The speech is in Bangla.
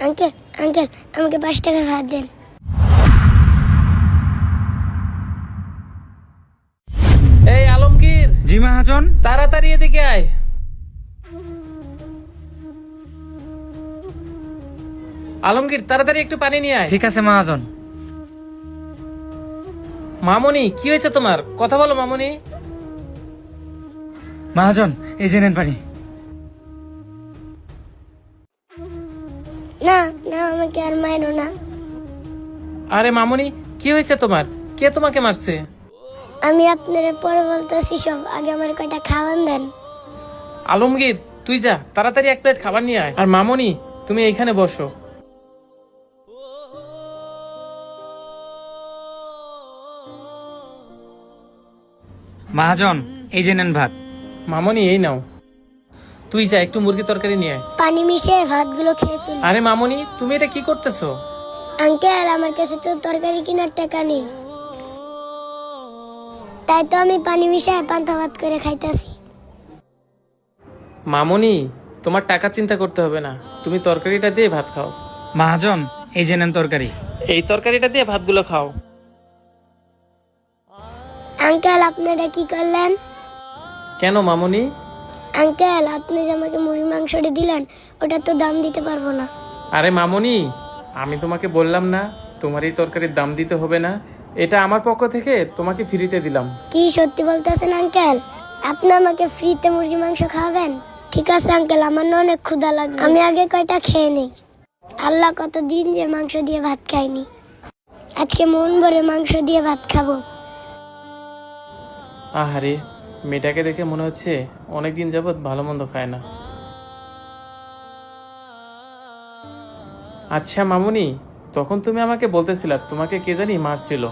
আঙ্কেল আঙ্কেল আমাকে 5 টাকার ভাত দেন। এই আলমগীর, জি মহাজন। তাড়াতাড়ি এদিকে আয়। আলমগীর, তাড়াতাড়ি একটু পানি নিয়ে আয়। ঠিক আছে মহাজন। মামুনি, কি হয়েছে তোমার? কথা বলো মামুনি। মহাজন, এই যে নেন পানি। না না, আমাকে আর মারো না। আরে মামুনি, কি হয়েছে তোমার? কে তোমাকে মারছে? আমি আপনারে পরে বলতেছি সব, আগে আমার কয়টা খাওয়ান দেন। আলমগীর, তুই যা, তাড়াতাড়ি 1 প্লেট খাবার নিয়ে আয়। আর মামুনি, তুমি এইখানে বসো। মহাজন, এই যে নেন ভাত। মামুনি, এই নাও। তুই যা, একটু মুরগি তরকারি নিয়ে আয়। পানি মিশিয়ে ভাতগুলো খেয়ে ফেলি। আরে মামুনি, তুমি এটা কি করতেছো? আঙ্কেল, আমার কাছে তো তরকারি কেনার টাকা নেই, তাই তো আমি পানি মিশিয়ে পান্তা ভাত করে খাইতেছি। মামুনি, তোমার টাকা চিন্তা করতে হবে না, তুমি তরকারিটা দিয়ে ভাত খাও। মহাজন, এই যে নেন তরকারি। এই তরকারিটা দিয়ে ভাতগুলো খাও। আঙ্কেল, আপনারা কি করলেন? কেন মামুনি? আঙ্কেল, আপনি যে আমাকে মুরগির মাংসটা দিলেন, ওটা তো দাম দিতে পারবো না। আরে মামুনি, আমি তোমাকে বললাম না তোমার এই তরকারির দাম দিতে হবে না? এটা আমার পক্ষ থেকে তোমাকে ফ্রিতে দিলাম। কি সত্যি বলতেছেন আঙ্কেল? আপনি আমাকে ফ্রিতে মুরগির মাংস খাওয়াবেন? ঠিক আছে আঙ্কেল, আমার না অনেক ক্ষুধা লাগছে, আমি আগে কয়টা খেয়ে নেই। আল্লাহ, কতদিন যে মাংস দিয়ে ভাত খাইনি, আজকে মন ভরে মাংস দিয়ে ভাত খাবো। আহারে, মেয়েটাকে দেখে মনে হচ্ছে অনেকদিন যাবৎ ভালো মন্দ খায় না। আচ্ছা মামুনি, তখন তুমি আমাকে বলতেছিলা তোমাকে কে জানি মারছিল।